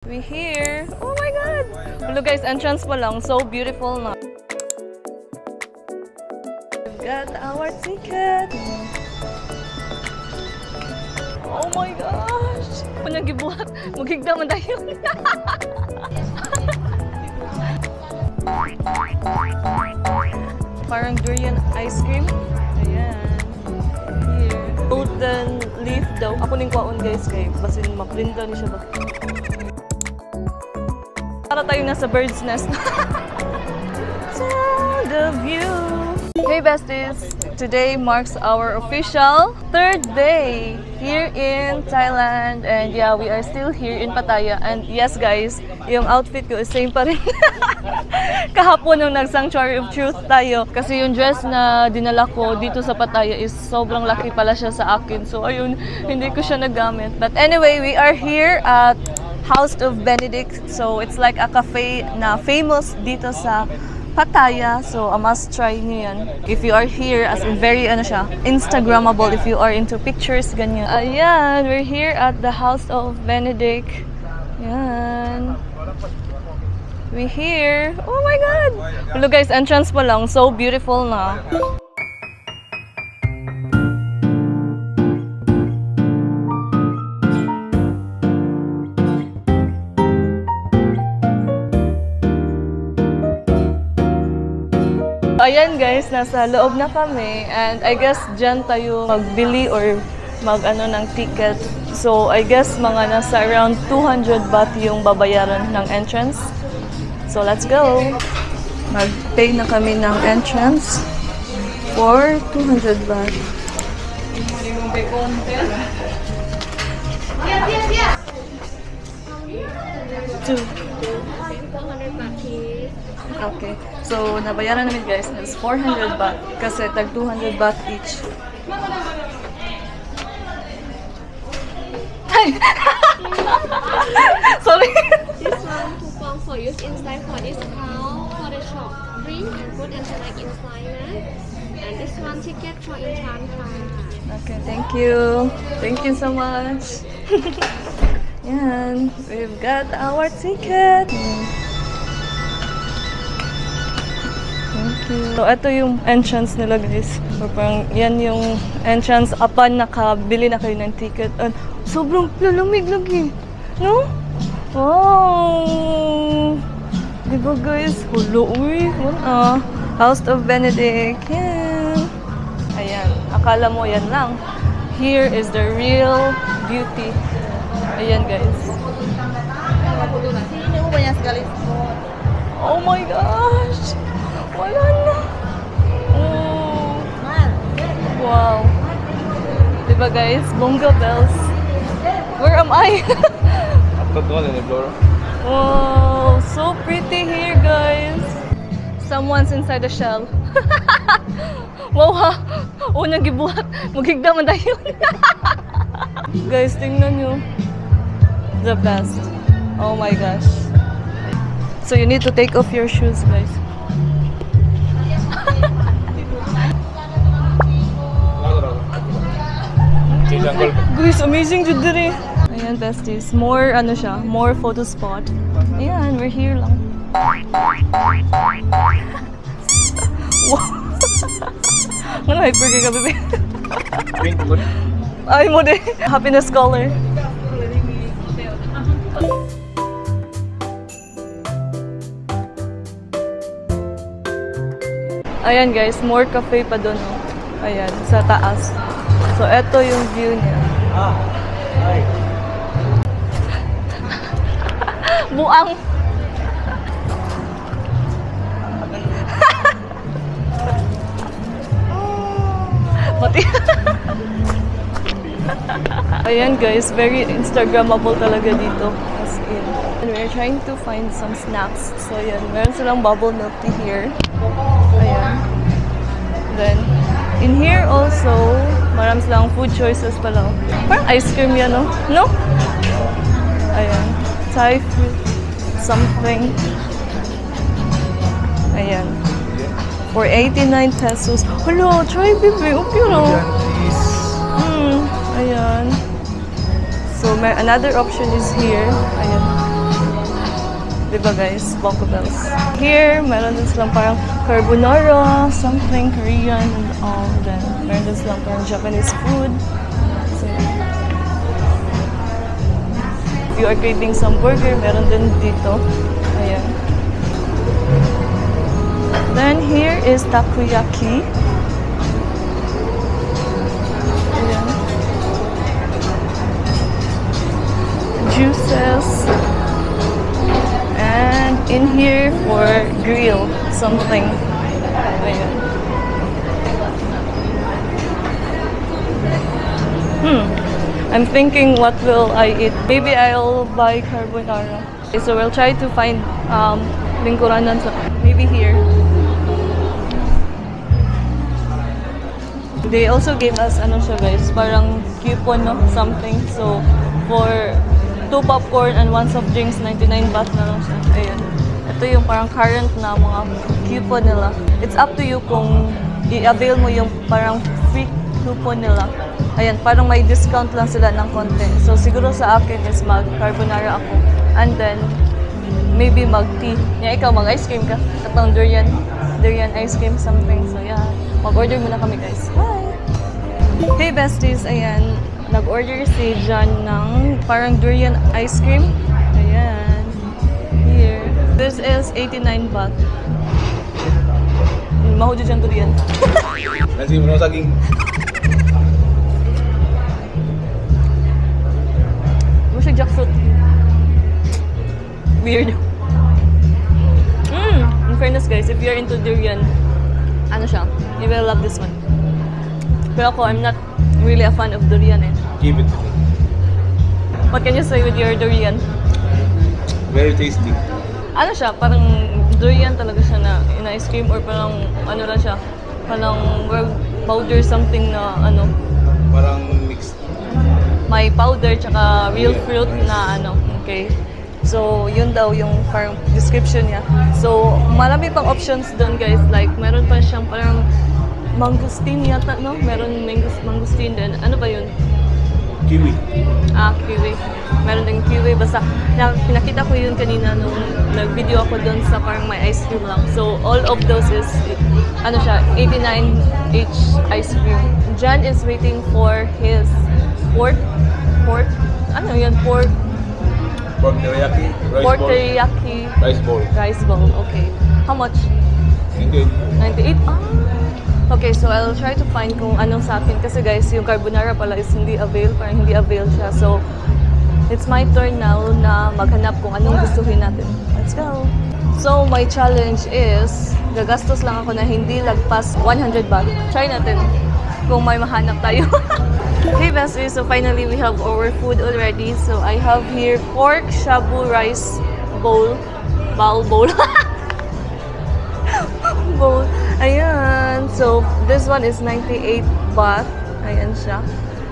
We here. Oh my god. Hello guys, entrance pa lang. So beautiful na. We've got our ticket. Oh my gosh. Kung nagibuhat, magigda man tayo. Parang durian ice cream. Ayan. Here. Golden leaf daw. Ako ning kwaon guys kay basin maprinta ni siya ba. Para tayo nasa bird's nest. The view. Hey besties! Today marks our official third day here in Thailand. And yeah, we are still here in Pattaya. And yes guys, yung outfit ko is same pa rin. Kahapon nung nag-Sanctuary of Truth tayo. Kasi yung dress na dinala ko dito sa Pattaya is sobrang laki pala siya sa akin. So ayun, hindi ko siya nagamit. But anyway, we are here at House of Benedict. So it's like a cafe na famous dito sa Pattaya. So a must try niyo yan. If you are here, as in very ano siya, Instagrammable if you are into pictures, ganyan. Ayan, we're here at the House of Benedict. Ayan. We here. Oh my god. Hello guys, entrance pa lang. So beautiful na. Ayan guys, nasa loob na kami and I guess dyan tayo magbili or mag-ano ng ticket. So I guess mga nasa around 200 baht yung babayaran ng entrance. So let's go! Mag-pay na kami ng entrance for 200 baht. Okay. So, nabayaran namin guys is 400 baht kasi tag 200 baht each. Sorry. This one coupon for use inside for discount for the shop. Drink and food and snack inside. And this one ticket for in-town card. Okay, thank you. Thank you so much. Yan, we've got our ticket. So, ito yung entrance nila guys. So, parang yan yung entrance upon nakabili na kayo ng ticket. And sobrang lalamig lagi. No? Wow! Diba guys? Hulo, uy. House of Benedict. Yan. Ayan. Akala mo yan lang. Here is the real beauty. Ayan guys. Oh my gosh! Wala na. Oh. Wow. Diba guys? Bonga bells. Where am I? Wow. So pretty here guys. Someone's inside the shell. Wow ha. Unang gibuhat. Magigda man tayo. Guys, tingnan nyo. The best. Oh my gosh. So you need to take off your shoes guys. Guys, amazing jud diri. Ayan, besties. More, ano siya, more photo spot. Ayan, we're here lang. Wow. Ano, hyper kay ka, bebe? Ay mo din. Happiness color. Ayan guys, more cafe pa doon. Oh. Ayan, sa taas. So, eto yung view niya. Buang! Mati. Ayan guys, very Instagrammable talaga dito. As in. And we're trying to find some snacks. So, ayan, meron silang bubble milk tea here. Ayan. Then, in here also, marami silang food choices pala. Parang ice cream yan, no? No? Ayan. Thai food. Something. Ayan. For 89 pesos. Hello, try baby. Okay, no? Ayan. So, may another option is here. Ayan. Diba guys? Bongo Bells. Here, meron din silang parang carbonara, something Korean and all. Then, meron din silang parang Japanese food. So, if you are craving some burger, meron din dito. Ayan. Then, here is takoyaki. Ayan. Juices. And in here for grill something. Ayan. I'm thinking what will I eat. Maybe I'll buy carbonara. Okay, so we'll try to find lingkuranan sa maybe here. They also gave us ano siya guys, parang coupon no, something. So for 2 popcorn and 1 soft drinks, 99 baht na lang siya. Ayan. Ito yung parang current na mga coupon nila. It's up to you kung i-avail mo yung parang free coupon nila. Ayan, parang may discount lang sila ng konti. So siguro sa akin is mag-carbonara ako. And then, maybe mag-tea. Yeah, ikaw mag-ice cream ka. Katong durian ice cream something. So yeah, mag-order muna kami guys. Bye! Hey besties, ayan. Nag-order si John ng parang durian ice cream. Ayan. Here. This is 89 baht. Mahal dyan durian. Nasi mo saging. Masih jackfruit. Weird. In fairness guys, if you're into durian, ano siya, you will love this one. Pero ako, I'm not really a fan of durian eh. Give it to me. What can you say with your durian? Very tasty. Ano siya? Parang durian talaga siya na in ice cream or parang ano lang siya? Parang powder something na ano? Parang mixed. May powder tsaka real fruit na ano. Okay. So, yun daw yung parang description niya. So, marami pang options doon guys. Like, meron pa siyang parang mangosteen yata, no? Meron mangosteen din. Ano ba yun? Kiwi. Kiwi. Meron din kiwi. Basta, pinakita ko yun kanina nung nag-video ako doon sa parang may ice cream lang. So, all of those is, ano siya, 89 each ice cream. John is waiting for his pork? Ano yan? Pork teriyaki. Rice bowl. Rice bowl, okay. How much? 98. 98? Okay, so I'll try to find kung anong sa akin. Kasi guys, yung carbonara pala is parang hindi avail siya. So, it's my turn now na maghanap kung anong gustuhin natin. Let's go! So, my challenge is, gagastos lang ako na hindi lagpas 100 baht. Try natin kung may mahanap tayo. Hey besties, so finally we have our food already. So, I have here pork shabu rice bowl. Bowl. Ayan. So, this one is 98 baht. Ayan siya.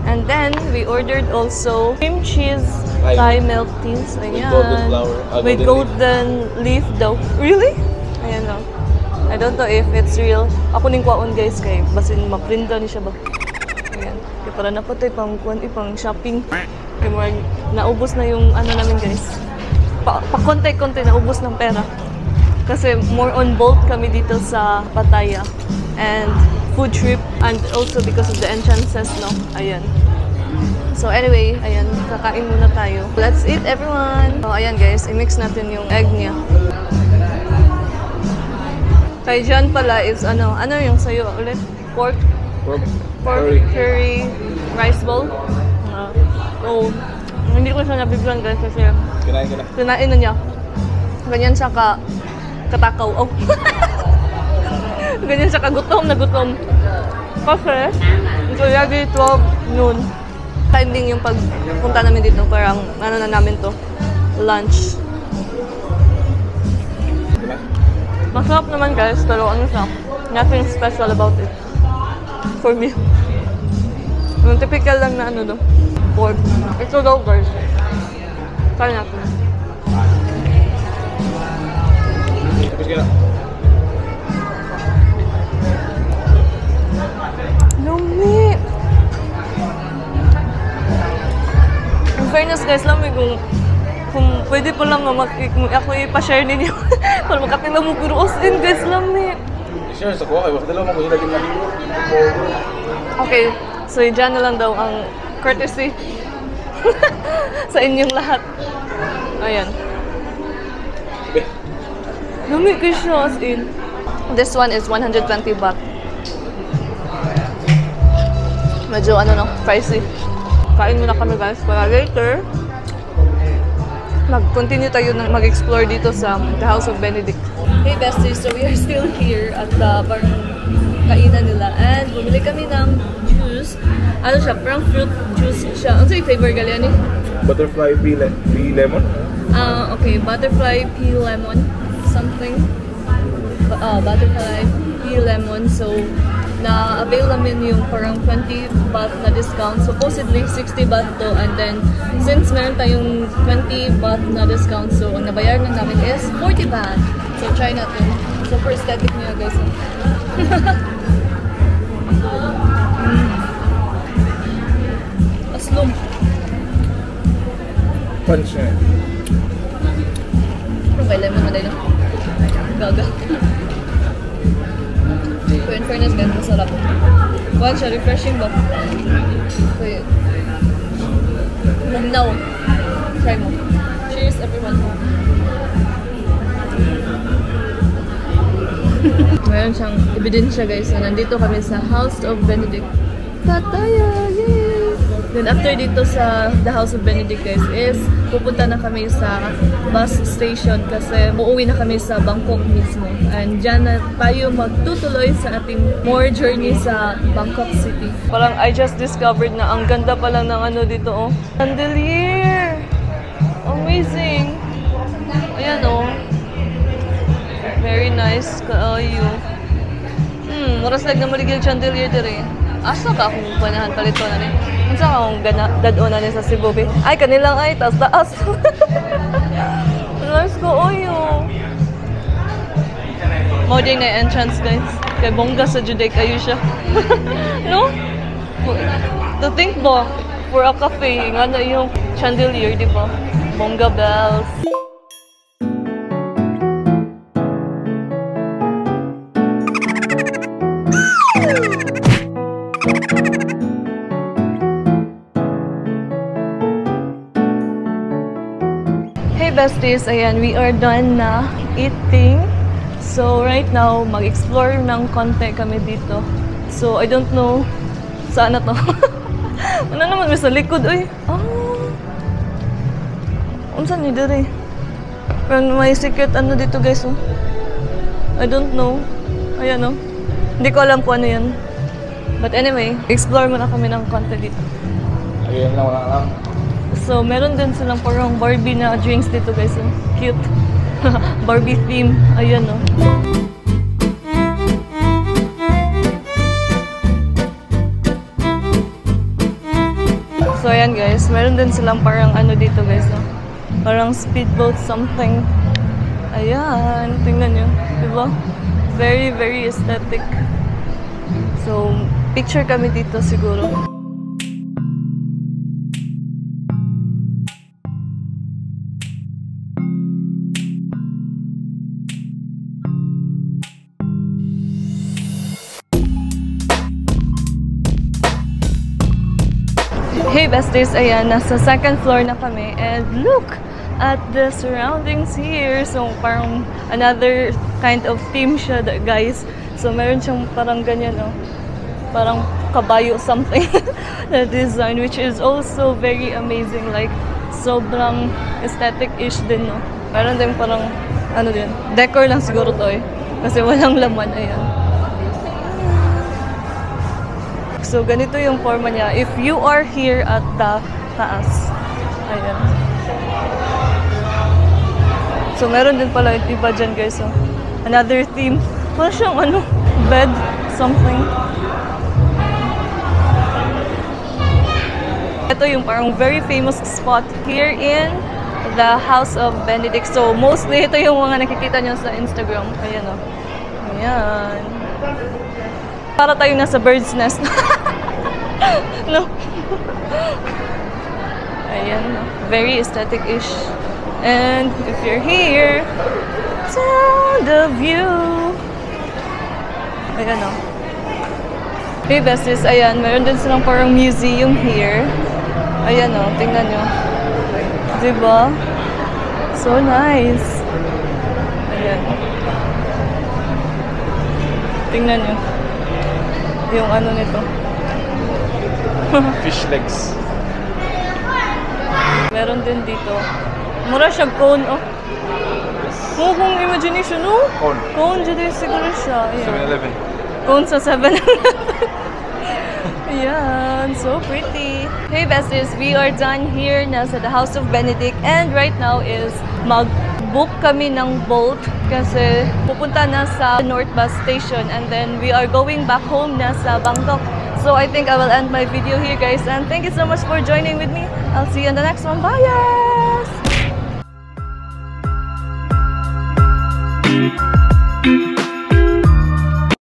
And then, we ordered also cream cheese Thai milk teas. Ayan. With golden flour. With golden leaf daw. Really? Ayan o. I don't know if it's real. Ako ning kwaon guys kay basin maprinta ni siya ba. Ayan. Kaya para napatay pang shopping. Kaya more, naubos na yung ano namin guys. Pa-konti-konti naubos ng pera. Kasi more on bulk kami dito sa Pattaya and food trip and also because of the entrances, no? Ayan. So anyway, ayan, kakain muna tayo. Let's eat everyone! So ayan guys, i-mix natin yung egg niya. Kay John pala is ano yung sayo ulit? Pork curry rice bowl. So, hindi ko siya nabibigyan guys kasi kinain na niya. Ganyan siya katakaw. Oh. Ganyan siya kagutom na gutom. Kasi, ito lagi 12 noon. Time din yung pagpunta namin dito. Parang, ano na namin to, lunch. Masarap naman guys, pero ano siya, nothing special about it. For me. Yung typical lang na ano do, pork. Ito daw guys. Try natin. Lumi! In fairness guys, lami kung pwede po lang nga ako ipa-share ninyo. Para makatila mo pero as in guys lang ni. Sure, sa kuha kayo. Dalawa mo kung ilagin na dito. Okay, so dyan na lang daw ang courtesy sa inyong lahat. Ayan. Dami kayo siya as in. This one is 120 baht. Medyo ano no, pricey. Kain muna kami guys para later mag-continue tayo na mag-explore dito sa The House of Benedict. Hey besties, so we are still here at the parang kainan nila and bumili kami ng juice. Ano siya? Parang fruit juice siya. Ano yung flavor gali? Butterfly pea lemon? Okay, butterfly pea lemon something. Butterfly pea lemon. So, na-avail namin yung parang 20 baht na discount. Supposedly, 60 baht to. And then, since meron tayong 20 baht na discount, so ang nabayar na namin is 40 baht. So, try natin. Super aesthetic niya, guys. Aslum. Punch na. Pero may lemon na dahil. Gaga. So in fairness guys, masarap. One siya, refreshing ba? Okay. Mugnaw. Try mo. Cheers everyone. Mayroon siyang ebidensya guys. So, nandito kami sa House of Benedict. Pattaya! Yay! Then after dito sa The House of Benedict guys is pupunta na kami sa bus station kasi uuwi na kami sa Bangkok mismo. And dyan na tayo magtutuloy sa ating more journey sa Bangkok City. Parang I just discovered na ang ganda pa lang ng ano dito oh. Chandelier! Amazing! Ayan oh. Very nice kaayo. Oras lang na maligil chandelier dire. Asa ka akong panahan palito na rin. Unsa ka akong dadon na sa Cebu be? Ay kanilang ay taas. Nice ko oyo. Moding na entrance guys. Kay bongga sa Juday kayo siya. No? To think ba for a cafe nga na yung chandelier, di ba? Bongga bells. Hey besties, ayan, we are done na eating. So right now, mag-explore ng konti kami dito. So I don't know saan na to. Ano naman may sa likod, uy. Unsan ni dere? Parang may secret ano dito guys, oh. I don't know. Ayan, oh. Hindi ko alam kung ano yan. But anyway, explore muna kami ng konti dito. Ayan lang, wala lang. So, meron din silang parang Barbie na drinks dito guys. Oh. Cute. Barbie theme. Ayan oh. So, ayan guys. Meron din silang parang ano dito guys. Oh. Parang speedboat something. Ayan. Tingnan nyo. Diba? Very, very aesthetic. So, picture kami dito siguro. Hey besties, ayan, nasa second floor na kami and look at the surroundings here. So parang another kind of theme siya guys. So meron siyang parang ganyan oh. Parang kabayo something na design which is also very amazing. Like sobrang aesthetic-ish din no. Meron din parang ano din, decor lang siguro to eh. Kasi walang laman, ayan. So, ganito yung forma niya. If you are here at the taas. Ayan. So, meron din pala yung iba dyan, guys. So, another theme. Parang siyang ano, bed, something. Ito yung parang very famous spot here in the House of Benedict. So, mostly ito yung mga nakikita nyo sa Instagram. Ayan o. Ayan. Para tayo nasa bird's nest. No. Ayan. Very aesthetic-ish. And if you're here, sound the view. Ayan o. Hey besties, ayan, meron din silang parang museum here. Ayan o, tingnan nyo. Diba? So nice. Ayan. Tingnan nyo. Yung ano nito. Fish legs. Meron din dito. Mura siyang cone, oh. Kung imagination, no? Cone. Cone, dito siguro siya. Ayan. 7-Eleven. Cone sa 7-Eleven. Ayan, so pretty. Hey besties, we are done here na sa the House of Benedict and right now is mag-book kami ng boat kasi pupunta na sa North Bus Station and then we are going back home na sa Bangkok. So I think I will end my video here guys and thank you so much for joining with me. I'll see you in the next one. Bye guys!